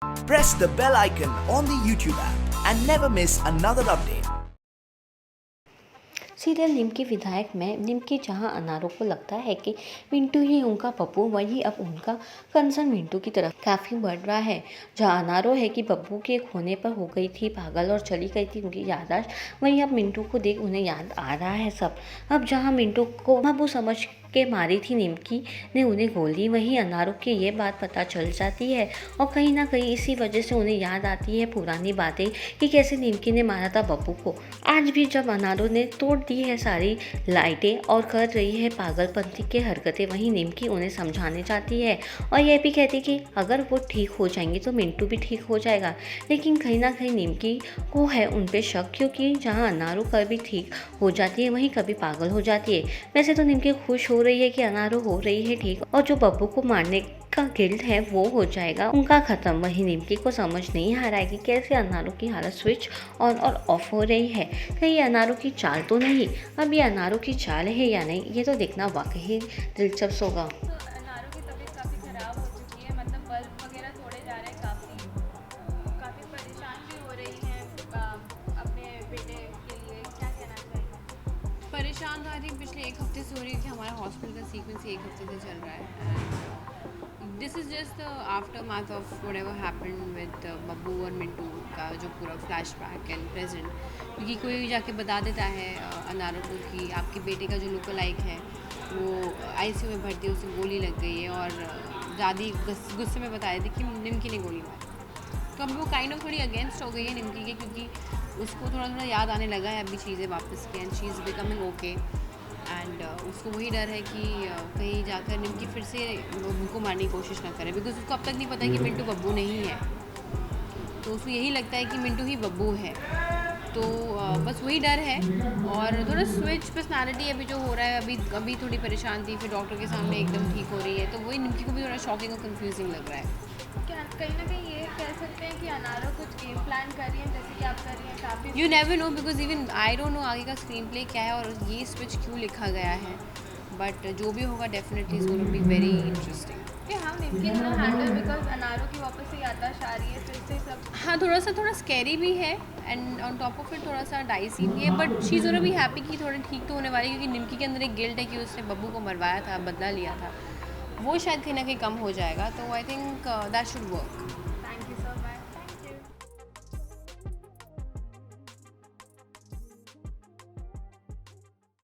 Press the bell icon on the YouTube app and never miss another update. Serial Nimki Vidhayak में निमकी जहां अनारों को लगता है कि मिंटू ही उनका पप्पू, वहीं अब उनका कंसर्न मिंटू की तरफ काफ़ी बढ़ रहा है। जहां अनारों है कि बब्बू के खोने पर हो गई थी पागल और चली गई थी उनकी याददाश्त, वहीं अब मिंटू को देख उन्हें याद आ रहा है सब। अब जहां मिंटू को बब्बू समझ के मारी थी निमकी ने उन्हें गोली, वहीं अनारों की ये बात पता चल जाती है और कहीं ना कहीं इसी वजह से उन्हें याद आती है पुरानी बातें कि कैसे निमकी ने मारा था बब्बू को। आज भी जब अनारों ने तोड़ दी है सारी लाइटें और कर रही है पागलपंती के हरकतें, वहीं निमकी उन्हें समझाने जाती है और यह भी कहती कि अगर वो ठीक हो जाएंगी तो मिंटू भी ठीक हो जाएगा। लेकिन कहीं ना कहीं निमकी को है उन पे शक, क्योंकि जहाँ अनारों कभी ठीक हो जाती है वहीं कभी पागल हो जाती है। वैसे तो निमकी खुश हो रही है कि अनारों हो रही है ठीक और जो बब्बू को मारने का गिल्ट है वो हो जाएगा उनका खत्म। वहीं निमकी को समझ नहीं आ रहा है कि कैसे अनारों की हालत स्विच ऑन और ऑफ हो रही है। कहीं अनारों की चाल तो नहीं? अब ये अनारों की चाल है या नहीं, ये तो देखना वाकई दिलचस्प होगा। तो अनारों की तबीयत काफ़ी ख़राब हो चुकी है, मतलब बल्ब वगैरह तोड़े जा रहे हैं, काफ़ी परेशान भी हो रही हैं अपने बेटे के लिए। क्या कहना चाहिए? परेशान तो आई थिंक पिछले एक हफ्ते से हो रही है कि हमारा हॉस्पिटल का सीक्वेंस एक हफ्ते से चल रहा है। This is just the after math of what ever happen with Babbu और मिंटू का जो पूरा फ्लैश बैक एंड प्रेजेंट, क्योंकि कोई जाके बता देता है अनारों को कि आपके बेटे का जो लोकल लाइक है वो आईसीयू में भर्ती है, उसे गोली लग गई है, और दादी गुस्से में बता रही थी कि निमकी ने गोली मारी। तो अब वो काइंड ऑफ थोड़ी अगेंस्ट हो गई है निमकी के, क्योंकि उसको थोड़ा थोड़ा याद आने लगा है अभी चीज़ें वापस के, and she is becoming okay. And उसको वही डर है कि कहीं जाकर निमकी फिर से उनको मारने की कोशिश ना करे, बिकॉज उसको अब तक नहीं पता कि मिंटू बब्बू नहीं है, तो उसको यही लगता है कि मिंटू ही बब्बू है। तो बस वही डर है, और थोड़ा स्विच पर्सनालिटी अभी जो हो रहा है, अभी थोड़ी परेशान थी, फिर डॉक्टर के सामने एकदम ठीक हो रही है, तो वही निमकी को भी थोड़ा शॉकिंग और कंफ्यूजिंग लग रहा है। क्या कहीं ना कहीं ये कह सकते हैं कि अनारों कुछ गेम प्लान कर रही हैं, जैसे कि आप कर रही हैं काफ़ी? You never know, because even I don't know आगे का स्क्रीन प्ले क्या है और ये स्विच क्यों लिखा गया है, बट जो भी होगा definitely is going to be very interesting. हम निमकी ना हैंडल, बिकॉज अनारों की वापस से याददाश्त आ रही है फिर से सब। हाँ, थोड़ा स्कैरी भी है, and on top of it थोड़ा सा डाइसी भी है, but she is gonna be happy कि थोड़ा ठीक तो होने वाली है, क्योंकि निमकी के अंदर एक गिल्ट है कि उसने बब्बू को मरवाया था, बदला लिया था, वो शायद कहीं ना कहीं कम हो जाएगा, तो I think that should work.